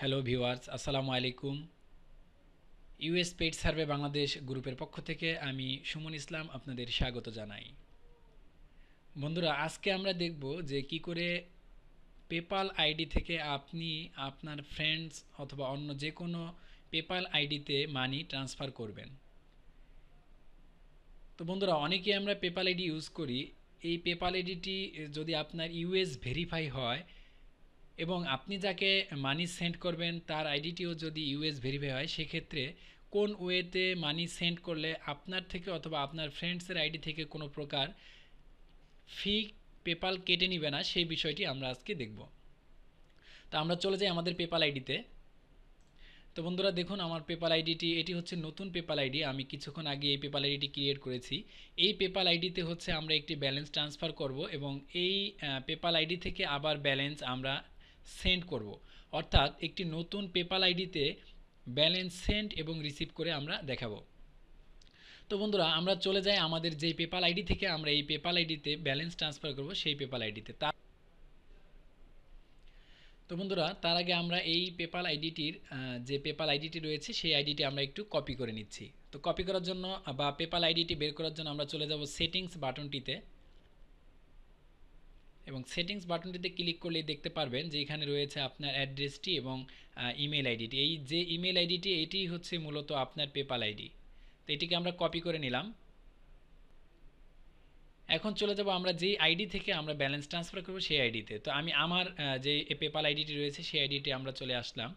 Hello viewers, আসসালামু আলাইকুম। US paid survey Bangladesh গ্রুপের পক্ষ থেকে আমি সুমন ইসলাম আপনাদের স্বাগত জানাই। বন্ধুরা, আজকে আমরা দেখব যে কি করে পেপাল আইডি থেকে আপনি আপনার ফ্রেন্ডস অথবা অন্য যে কোনো পেপাল আইডিতে মানি ট্রান্সফার করবেন। তো বন্ধুরা, অনেকেই আমরা পেপাল আইডি ইউজ করি। এই পেপাল আইডিটি যদি আপনার ইউএস ভেরিফাই হয় এবং আপনি যাকে মানি সেন্ড করবেন তার আইডিটিও যদি ইউএস ভেরিফাই হয়, সেক্ষেত্রে কোন ওয়েতে মানি সেন্ড করলে আপনার থেকে অথবা আপনার ফ্রেন্ডসের আইডি থেকে কোনো প্রকার ফি পেপাল কেটে নিবে না, সেই বিষয়টি আমরা আজকে দেখব। তো আমরা চলে যাই আমাদের পেপাল আইডিতে। তো বন্ধুরা দেখুন, আমার পেপাল আইডিটি এটি হচ্ছে নতুন পেপাল আইডি। আমি কিছুক্ষণ আগে এই পেপাল আইডিটি ক্রিয়েট করেছি। এই পেপাল আইডিতে হচ্ছে আমরা একটি ব্যালেন্স ট্রান্সফার করব এবং এই পেপাল আইডি থেকে আবার ব্যালেন্স আমরা সেন্ড করব। অর্থাৎ একটি নতুন পেপাল আইডিতে ব্যালেন্স সেন্ড এবং রিসিভ করে আমরা দেখাবো। তো বন্ধুরা, আমরা চলে যাই আমাদের যেই পেপাল আইডি থেকে আমরা এই পেপাল আইডিতে ব্যালেন্স ট্রান্সফার করব সেই পেপাল আইডিতে। তো বন্ধুরা, তার আগে আমরা এই পেপাল আইডিটির যে পেপাল আইডিটি রয়েছে সেই আইডিটি আমরা একটু কপি করে নিচ্ছি। তো কপি করার জন্য বা পেপাল আইডিটি বের করার জন্য আমরা চলে যাব সেটিংস বাটনটিতে এবং সেটিংস বাটনটিতে ক্লিক করলেই দেখতে পারবেন যে এখানে রয়েছে আপনার অ্যাড্রেসটি এবং ইমেল আইডিটি। এই যে ইমেল আইডিটি এটি হচ্ছে মূলত আপনার পেপাল আইডি। তো এটিকে আমরা কপি করে নিলাম। এখন চলে যাব আমরা যেই আইডি থেকে আমরা ব্যালেন্স ট্রান্সফার করব সেই আইডিতে। তো আমি আমার যে পেপাল আইডিটি রয়েছে সেই আইডিটি আমরা চলে আসলাম।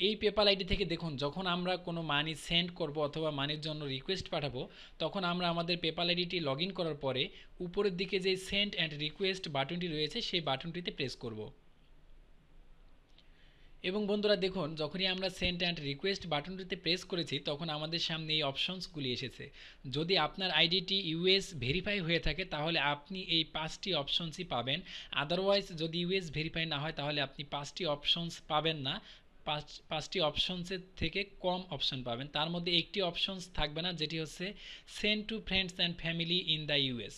এই পেপাল আইডি থেকে দেখুন, যখন আমরা কোনো মানি সেন্ড করব অথবা মানির জন্য রিকোয়েস্ট পাঠাবো, তখন আমরা আমাদের পেপাল আইডিটি লগ ইন করার পরে উপরের দিকে যে সেন্ড অ্যান্ড রিকোয়েস্ট বাটনটি রয়েছে সেই বাটনটিতে প্রেস করব। এবং বন্ধুরা দেখুন, যখনই আমরা সেন্ড অ্যান্ড রিকোয়েস্ট বাটনটিতে প্রেস করেছি তখন আমাদের সামনে এই অপশনসগুলি এসেছে। যদি আপনার আইডিটি ইউএস ভেরিফাই হয়ে থাকে তাহলে আপনি এই 5টি অপশনসই পাবেন। আদারওয়াইজ যদি ইউএস ভেরিফাই না হয় তাহলে আপনি 5টি অপশনস পাবেন না। পাঁচটি অপশনসের থেকে কম অপশন পাবেন। তার মধ্যে একটি অপশনস থাকবে না, যেটি হচ্ছে send to friends and family in the US.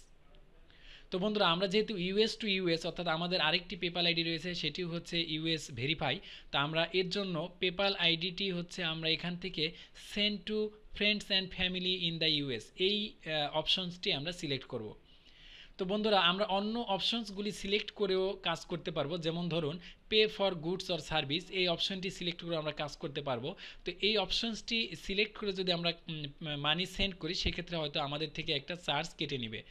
তো বন্ধুরা, আমরা যেহেতু ইউএস টু ইউএস অর্থাৎ আমাদের আরেকটি পেপাল আইডি রয়েছে সেটি হচ্ছে ইউএস ভেরিফাই। তো আমরা এর জন্য পেপাল আইডিটি হচ্ছে আমরা এখান থেকে send to friends and family in the US এই অপশনসটি আমরা সিলেক্ট করব। তো বন্ধুরা, আমরা অন্য অপশনসগুলি সিলেক্ট করেও কাজ করতে পারবো। যেমন ধরুন pay for goods or service, এই অপশনটি সিলেক্ট করে আমরা কাজ করতে পারবো। তো এই অপশনসটি সিলেক্ট করে যদি আমরা মানি সেন্ড করি সেক্ষেত্রে হয়তো আমাদের থেকে একটা চার্জ কেটে নেবে।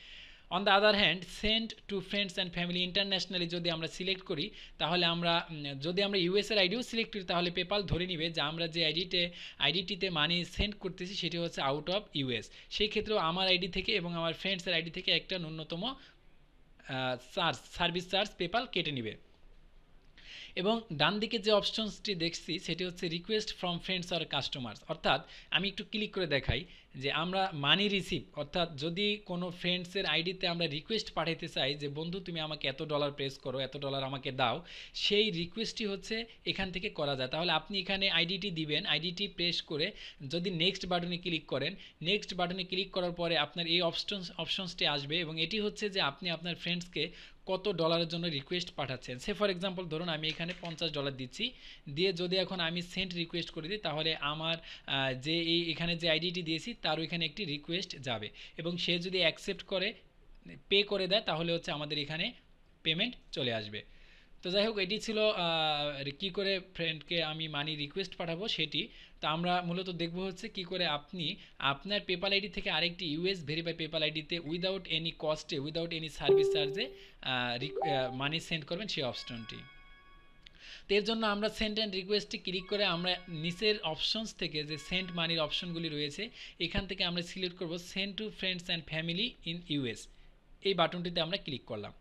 On the other hand send to friends and family internationally যদি আমরা সিলেক্ট করি তাহলে আমরা যদি আমরা ইউএসের আইডিও সিলেক্ট করি তাহলে পেপাল ধরে নিবে যে আমরা যে আইডিটিতে মানি সেন্ড করতেছি সেটি হচ্ছে আউট অফ ইউএস। সেই ক্ষেত্রেও আমার আইডি থেকে এবং আমার ফ্রেন্ডসের আইডি থেকে একটা ন্যূনতম সার্ভিস চার্জ পেপাল কেটে নিবে। এবং ডান দিকে যে অপশনসটি দেখছি সেটি হচ্ছে রিকোয়েস্ট ফ্রম ফ্রেন্ডস আর কাস্টমার্স। অর্থাৎ আমি একটু ক্লিক করে দেখাই যে আমরা মানি রিসিভ, অর্থাৎ যদি কোনো ফ্রেন্ডসের আইডিতে আমরা রিকোয়েস্ট পাঠাতে চাই যে বন্ধু তুমি আমাকে এত ডলার প্রেস করো, এত ডলার আমাকে দাও, সেই রিকোয়েস্টটি হচ্ছে এখান থেকে করা যায়। তাহলে আপনি এখানে আইডিটি দিবেন, আইডিটি প্রেস করে যদি নেক্সট বাটনে ক্লিক করেন, নেক্সট বাটনে ক্লিক করার পরে আপনার এই অপশনসটি আসবে এবং এটি হচ্ছে যে আপনি আপনার ফ্রেন্ডসকে কত ডলারের জন্য রিকোয়েস্ট পাঠাচ্ছেন। সে ফর এক্সাম্পল ধরুন আমি এখানে $50 দিচ্ছি, দিয়ে যদি এখন আমি সেন্ড রিকোয়েস্ট করে দিই তাহলে আমার যে এখানে যে আইডিটি দিয়েছি তার ওইখানে একটি রিকোয়েস্ট যাবে এবং সে যদি অ্যাকসেপ্ট করে পে করে দেয় তাহলে হচ্ছে আমাদের এখানে পেমেন্ট চলে আসবে। তো যাই হোক, এটি ছিল কি করে ফ্রেন্ডকে আমি মানি রিকোয়েস্ট পাঠাবো সেটি। তো আমরা মূলত দেখব হচ্ছে কি করে আপনি আপনার পেপাল আইডি থেকে আরেকটি ইউএস ভেরিফাই পেপাল আইডিতে উইদাউট এনি কস্টে, উইদাউট এনি সার্ভিস চার্জে মানি সেন্ড করবেন সেই অপশনটি। তো এর জন্য আমরা সেন্ড অ্যান্ড রিকোয়েস্টে ক্লিক করে আমরা নিচের অপশনস থেকে যে সেন্ড মানির অপশনগুলি রয়েছে এখান থেকে আমরা সিলেক্ট করব send to friends and family in US, এই বাটনটিতে আমরা ক্লিক করলাম।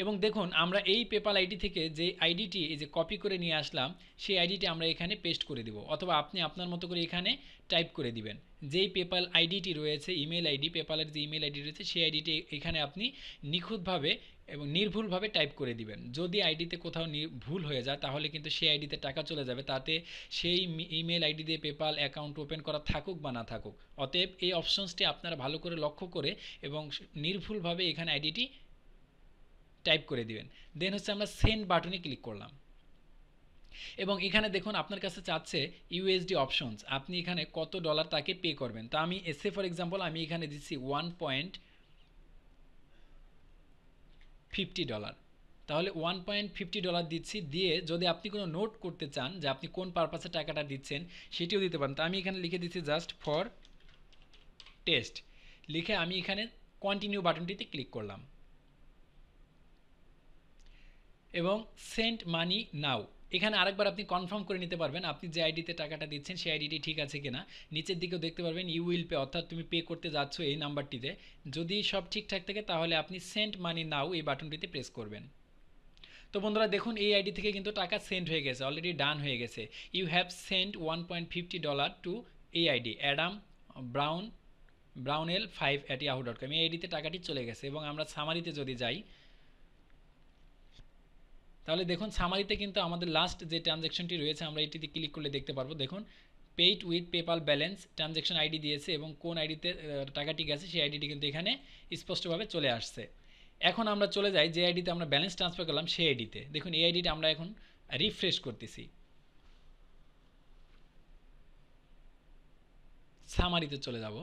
এবং দেখুন, আমরা এই পেপাল আইডি থেকে যে আইডিটি এই যে কপি করে নিয়ে আসলাম সেই আইডিটি আমরা এখানে পেস্ট করে দিব, অথবা আপনি আপনার মতো করে এখানে টাইপ করে দিবেন। যেই পেপাল আইডিটি রয়েছে ইমেল আইডি, পেপালের যে ইমেল আইডি রয়েছে সেই আইডিটি এখানে আপনি নিখুঁতভাবে এবং নির্ভুলভাবে টাইপ করে দিবেন। যদি আইডিতে কোথাও ভুল হয়ে যায় তাহলে কিন্তু সেই আইডিতে টাকা চলে যাবে, তাতে সেই ইমেল আইডি দিয়ে পেপাল অ্যাকাউন্ট ওপেন করা থাকুক বা না থাকুক। অতএব এই অপশনসটি আপনারা ভালো করে লক্ষ্য করে এবং নির্ভুলভাবে এখানে আইডিটি টাইপ করে দিবেন। দেন হচ্ছে আমরা সেন্ড বাটনে ক্লিক করলাম। এবং এখানে দেখুন আপনার কাছে চাচ্ছে ইউএসডি অপশনস, আপনি এখানে কত ডলার তাকে পে করবেন। তো আমি এসে ফর এক্সাম্পল আমি এখানে দিচ্ছি $1.50, তাহলে $1.50 দিচ্ছি। দিয়ে যদি আপনি কোনো নোট করতে চান যে আপনি কোন পারপাসে টাকাটা দিচ্ছেন সেটিও দিতে পারেন। তো আমি এখানে লিখে দিচ্ছি জাস্ট ফর টেস্ট, লিখে আমি এখানে কন্টিনিউ বাটনটিতে ক্লিক করলাম এবং সেন্ড মানি নাও। এখানে আরেকবার আপনি কনফার্ম করে নিতে পারবেন আপনি যে আইডিতে টাকাটা দিচ্ছেন সেই আইডিটি ঠিক আছে কিনা। নিচের দিকেও দেখতে পারবেন ইউ উইল পে, অর্থাৎ তুমি পে করতে যাচ্ছ এই নাম্বারটিতে। যদি সব ঠিকঠাক থাকে তাহলে আপনি সেন্ড মানি নাও এই বাটনটিতে প্রেস করবেন। তো বন্ধুরা দেখুন এই আইডি থেকে কিন্তু টাকা সেন্ড হয়ে গেছে, অলরেডি ডান হয়ে গেছে। ইউ হ্যাভ সেন্ড $1.50 টু এই আইডি অ্যাডাম ব্রাউনেল5@yahoo.com। এই আইডিতে টাকাটি চলে গেছে। এবং আমরা সামারিতে যদি যাই তাহলে দেখুন সামারিতে কিন্তু আমাদের লাস্ট যে ট্রানজ্যাকশনটি রয়েছে আমরা এটিতে ক্লিক করলে দেখতে পারবো। দেখুন paid with PayPal balance transaction ID দিয়েছে এবং কোন আইডিতে টাকাটি গেছে সেই আইডিটি কিন্তু এখানে স্পষ্টভাবে চলে আসছে। এখন আমরা চলে যাই যে আইডিতে আমরা ব্যালেন্স ট্রান্সফার করলাম সেই আইডিতে। দেখুন এই আইডিটা আমরা এখন রিফ্রেশ করতেছি, সামারিতে চলে যাব।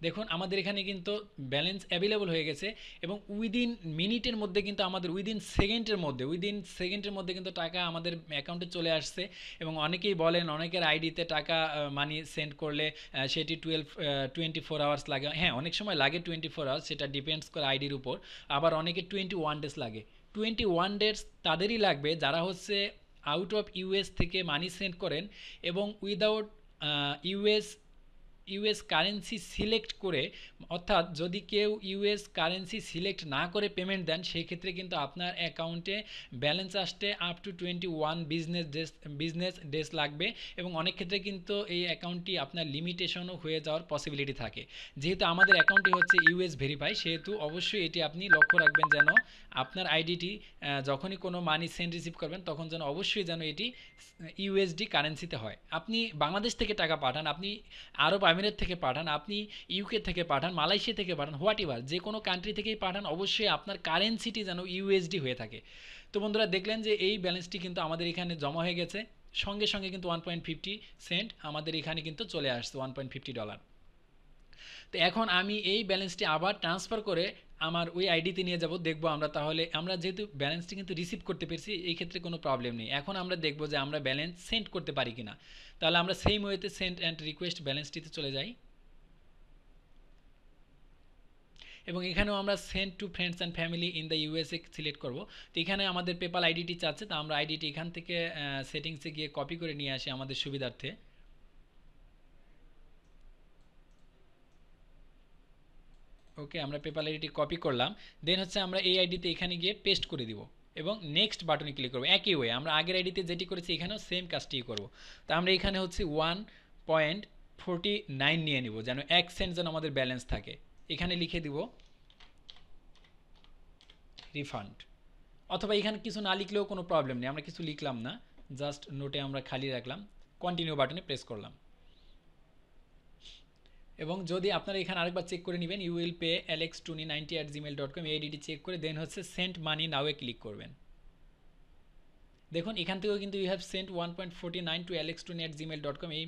দেখুন আমাদের এখানে কিন্তু ব্যালেন্স অ্যাভেলেবল হয়ে গেছে এবং উইদিন মিনিটের মধ্যে কিন্তু আমাদের উইদিন সেকেন্ডের মধ্যে কিন্তু টাকা আমাদের অ্যাকাউন্টে চলে আসছে। এবং অনেকেই বলেন অনেকের আইডিতে টাকা মানি সেন্ড করলে সেটি 24 আওয়ার্স লাগে। হ্যাঁ অনেক সময় লাগে 24 আওয়ার্স, সেটা ডিপেন্ডস করে আইডির উপর। আবার অনেকে 21 ডেজ লাগে। 21 ডেজ তাদেরই লাগবে যারা হচ্ছে আউট অফ ইউএস থেকে মানি সেন্ড করেন এবং উইদাউট ইউএস কারেন্সি সিলেক্ট করে, অর্থাৎ যদি কেউ ইউএস কারেন্সি সিলেক্ট না করে পেমেন্ট দেন সেই ক্ষেত্রে কিন্তু আপনার অ্যাকাউন্টে ব্যালেন্স আসতে আপ টু 21 বিজনেস ডেজ লাগবে। এবং অনেক ক্ষেত্রে কিন্তু এই অ্যাকাউন্টটি আপনার লিমিটেশনও হয়ে যাওয়ার পসিবিলিটি থাকে। যেহেতু আমাদের অ্যাকাউন্টটি হচ্ছে ইউএস ভেরিফাই সেহেতু অবশ্যই এটি আপনি লক্ষ্য রাখবেন যেন আপনার আইডিটি যখনই কোনো মানি সেন্ড রিসিভ করবেন তখন যেন অবশ্যই যেন এটি ইউএসডি কারেন্সিতে হয়। আপনি বাংলাদেশ থেকে টাকা পাঠান, আপনি আরব আমিরাত থেকে পাঠান, আপনি ইউকে থেকে পাঠান, মালয়েশিয়া থেকে পাঠান, হোয়াট এভার যে কোনো কান্ট্রি থেকেই পাঠান অবশ্যই আপনার কারেন্সিটি যেন ইউএসডি হয়ে থাকে। তো বন্ধুরা দেখলেন যে এই ব্যালেন্সটি কিন্তু আমাদের এখানে জমা হয়ে গেছে, সঙ্গে সঙ্গে কিন্তু 1.50 আমাদের এখানে কিন্তু চলে আসছে $1.50। তো এখন আমি এই ব্যালেন্সটি আবার ট্রান্সফার করে আমার ওই আইডিতে নিয়ে যাব, দেখব আমরা। তাহলে আমরা যেহেতু ব্যালেন্সটি কিন্তু রিসিভ করতে পেরেছি এই ক্ষেত্রে কোনো প্রবলেম নেই। এখন আমরা দেখব যে আমরা ব্যালেন্স সেন্ড করতে পারি কিনা। তাহলে আমরা সেম ওয়েতে সেন্ড অ্যান্ড রিকোয়েস্ট ব্যালেন্সটিতে চলে যাই এবং এখানেও আমরা send to friends and family in the USA select করব। তো এখানে আমাদের পেপাল আইডিটি চাচ্ছে, তো আমরা আইডিটি এখান থেকে সেটিংসে গিয়ে কপি করে নিয়ে আসি আমাদের সুবিধার্থে। ওকে আমরা পেপাল আইডিটি কপি করলাম, দেন হচ্ছে আমরা এই আইডিতে এখানে গিয়ে পেস্ট করে দিব এবং নেক্সট বাটনে ক্লিক করবো। একই ওয়ে আমরা আগের আইডিতে যেটি করেছি এখানেও সেম কাজটি করব। তো আমরা এখানে হচ্ছে 1.49 নিয়ে নিব যেন 1 সেন্ট যেন আমাদের ব্যালেন্স থাকে। এখানে লিখে দিব রিফান্ড, অথবা এখানে কিছু না লিখলেও কোনো প্রবলেম নেই, আমরা কিছু লিখলাম না, জাস্ট নোটে আমরা খালি রাখলাম, কন্টিনিউ বাটনে প্রেস করলাম। এবং যদি আপনারা এখানে আরেকবার চেক করে নেবেন ইউ উইল পে alex2090@gmail.com এই আইডিটি চেক করে দেন হচ্ছে সেন্ট মানি নাওয়ে ক্লিক করবেন। দেখুন এখান থেকেও কিন্তু you have Saint 1.49 two alex20@gmail.com এই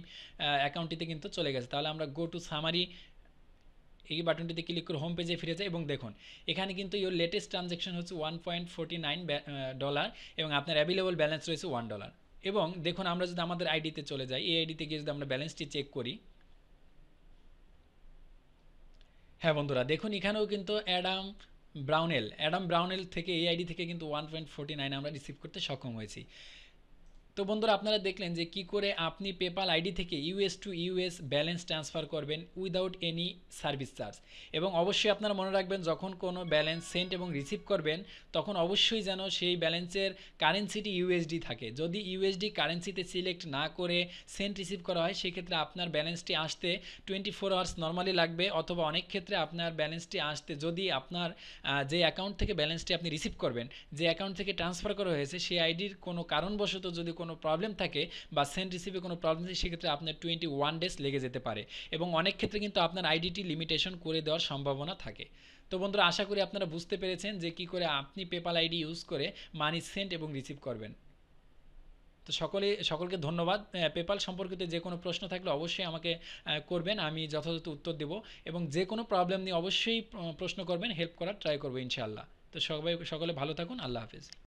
অ্যাকাউন্টটিতে কিন্তু চলে গেছে। তাহলে আমরা গো টু সামারি এই বাটনটিতে ক্লিক করে হোম পেজে ফিরে যায় এবং দেখুন এখানে কিন্তু ইউর লেটেস্ট ট্রানজ্যাকশন হচ্ছে $1.49 এবং আপনার অ্যাভেলেবল ব্যালেন্স রয়েছে $1। এবং দেখুন আমরা যদি আমাদের আইডিতে চলে যাই, এই আইডিতে গিয়ে যদি আমরা ব্যালেন্সটি চেক করি, হ্যাঁ বন্ধুরা দেখুন এখানেও কিন্তু অ্যাডাম ব্রাউনেল থেকে এই আইডি থেকে কিন্তু 1.49 আমরা রিসিভ করতে সক্ষম হয়েছি। তো বন্ধুরা আপনারা দেখলেন যে কি করে আপনি পেপাল আইডি থেকে US to US balance transfer করবেন উইদাউট এনি সার্ভিস চার্জ। এবং অবশ্যই আপনারা মনে রাখবেন যখন কোনো ব্যালেন্স সেন্ড এবং রিসিভ করবেন তখন অবশ্যই যেন সেই ব্যালেন্সের কারেন্সিটি ইউএসডি থাকে। যদি ইউএসডি কারেন্সিতে সিলেক্ট না করে সেন্ড রিসিভ করা হয় সেক্ষেত্রে আপনার ব্যালেন্সটি আসতে 24 আওয়ার্স নর্মালি লাগবে, অথবা অনেক ক্ষেত্রে আপনার ব্যালেন্সটি আসতে যদি আপনার যে অ্যাকাউন্ট থেকে ব্যালেন্সটি আপনি রিসিভ করবেন, যে অ্যাকাউন্ট থেকে ট্রান্সফার করা হয়েছে সেই আইডির কোনো কারণবশত যদি কোনো প্রবলেম থাকে বা সেন্ড রিসিভে কোনো প্রবলেম থাকে সেক্ষেত্রে আপনার 21 ডেজ লেগে যেতে পারে এবং অনেক ক্ষেত্রে কিন্তু আপনার আইডিটি লিমিটেশন করে দেওয়ার সম্ভাবনা থাকে। তো বন্ধুরা আশা করি আপনারা বুঝতে পেরেছেন যে কী করে আপনি পেপাল আইডি ইউজ করে মানি সেন্ড এবং রিসিভ করবেন। তো সকলকে ধন্যবাদ। পেপাল সম্পর্কিত যে কোনো প্রশ্ন থাকলে অবশ্যই আমাকে করবেন, আমি যথাযথ উত্তর দেব। এবং যে কোনো প্রবলেম নিয়ে অবশ্যই প্রশ্ন করবেন, হেল্প করার ট্রাই করবো ইনশাআল্লাহ। তো সকলে ভালো থাকুন, আল্লাহ হাফিজ।